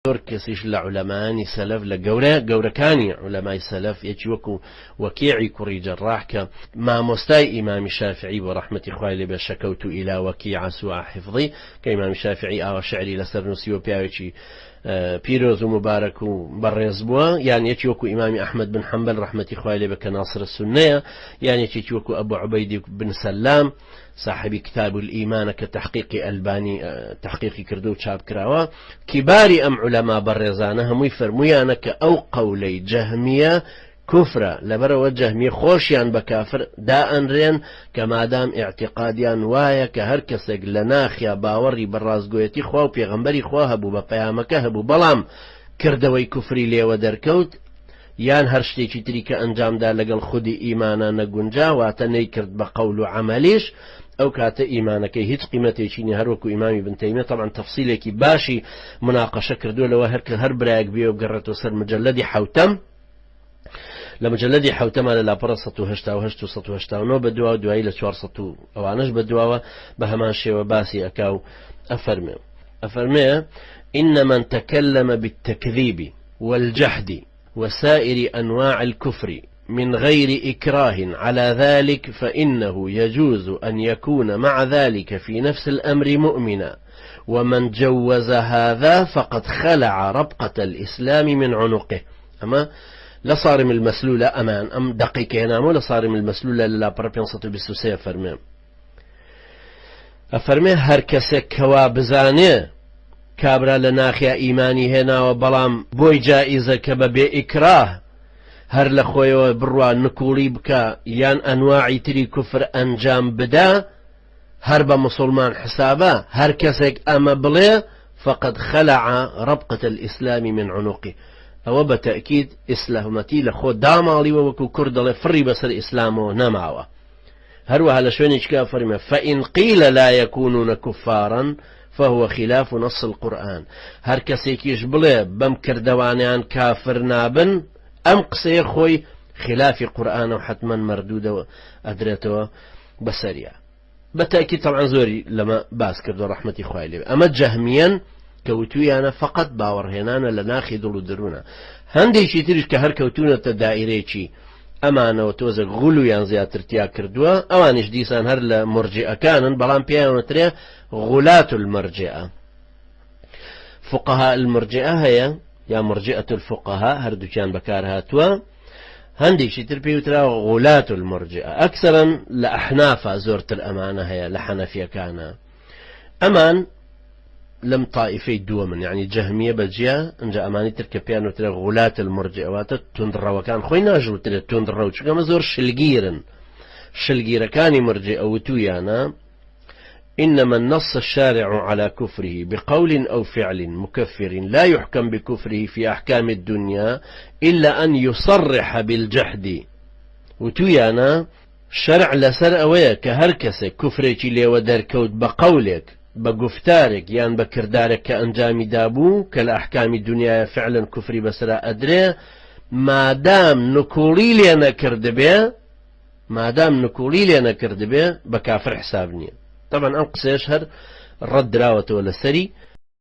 زۆر کەسیش لە عولەمانی سەلەف لە گەورەکانی عولەمای سەلەف یەکی وەکو وەکیعی کوڕی جەڕاح کە مامۆستای ئیمامی شافعی بۆ ڕەحمەتی خوای لێبێ شەکەوت إلى وەکیع سوء حفظی کە ئیمامی شافعی ئاوا شعری لەسەر نووسی و پیاوێکی پیرۆز و مبارەک و بەڕێز بووە، یان یەکی وەکو ئیمامی ئەحمەد بن حەمبەل ڕەحمەتی خوای لێبێ کە ناصر السنەیە، یان یەکێکی وەکو ئەبوو عوبەیدی بن سەلام صاحبی كتاب الإيمان كتحقيق ألباني تحقيقي كردو شاب كراوا كباري أم علماء برزانة هم يفرميانا كأو قولي جهمية كفرة لبرو جهمية خوشيان بكافر داء رين كما دام اعتقاديان وايا كهركسك لناخيا باوري برازقويتي خواو بيغمبري خواهبو بقيامك هبو بلام كردوي كفري لي ودركوت یان هەر شتێکی تری کە ئەنجامدا لەگەڵ خودی ئیمانە نەگونجا واتە نەیکرد بە قەول و عەمەلیش ئەو کاتە ئیمانەکەی هیچ قیمەتێکی نیە. هەروەکو ئیمامی بن تەیمیە طبعا تەفسیلێکی باشی مناقەشە کردووە لەوە هەر برایەک بێ و گەڕێتەوە سەر مجەلەدی حەوتەم، لە مجەلەدی حەوتەمە لە لاپەڕە 188 و 189 بەدواوە دوایی لە 400 و ئەوانش بەدواوە بە هەمان شێوە باسی ئەکا و ئەفەرمێ إن من تكلم بالتكذيب والجحد وسائر أنواع الكفر من غير إكراه على ذلك فإنه يجوز أن يكون مع ذلك في نفس الأمر مؤمنا، ومن جوز هذا فقد خلع ربقة الإسلام من عنقه. أما لصارم المسلولة أمان أم دقيقة نامو لصارم المسلولة لا بربيان سطو بسوسية أفرمي هر كسك كوا بزانيه كابرا لناخيا إيماني هنا وبلام بوي جائزة كبابي إكراه هر لخوي وبروا نكولي بكا يان أنواعي تري كفر أنجام بدا هر بمسلمان حسابا هر كسك أما بلي فقد خلع ربقة الإسلام من عنقه. أو بتأكيد إسلامتي لخو دامالي وكو كرد لفري بسر إسلامه نمعوا هروها لشوينيش كافر فإن قيل لا يكونون كفارا فهو خلاف نص القرآن. هر كسيكيش بلي بم كردوانيان كافر نابن أم قسي خوي خلاف قرآن وحتما مردودة أدريته بسريع. بالتأكيد طبعا زوري لما باس كردو رحمتي خوالي أما جهميا كوتويانا فقط باور هنانا لناخي دلو درونا هندي شي تريش كهر كوتونا تدائريشي أمانة وتوزق غلويان زياتر تيا كردوا أوانش ديسان هر لمرجئة كانن بلان بيانو تريا غلاة المرجئة. فقهاء المرجئة هي يا مرجئة الفقهاء هردو كان بكارها توا هندي شي تربي ترى غلاة المرجئة أكثرا لأحنافة زورت الأمانة هي لحنفية كان أمان لم طائفي دومن يعني جهمية بجيا انجا أماني تركب بيانو ترى غلاة المرجئة واتا تندرى وكان خوينا جو ترى تندرى وشكا مزور شلقيرا كاني مرجئة وتويانا إنما النص الشارع على كفره بقول أو فعل مكفر لا يحكم بكفره في أحكام الدنيا إلا أن يصرح بالجحد. وتويانا شرع لسر أويا كهركسك كفرك اللي ودركوت بقولك بقفتارك يعني بكردارك كأنجام دابو كالأحكام الدنيا فعلا كفري بسراء أدري ما دام نكولي لنا كرد به بكافر حسابني. طبعا أنقص يشهر الرد راوة ولا سري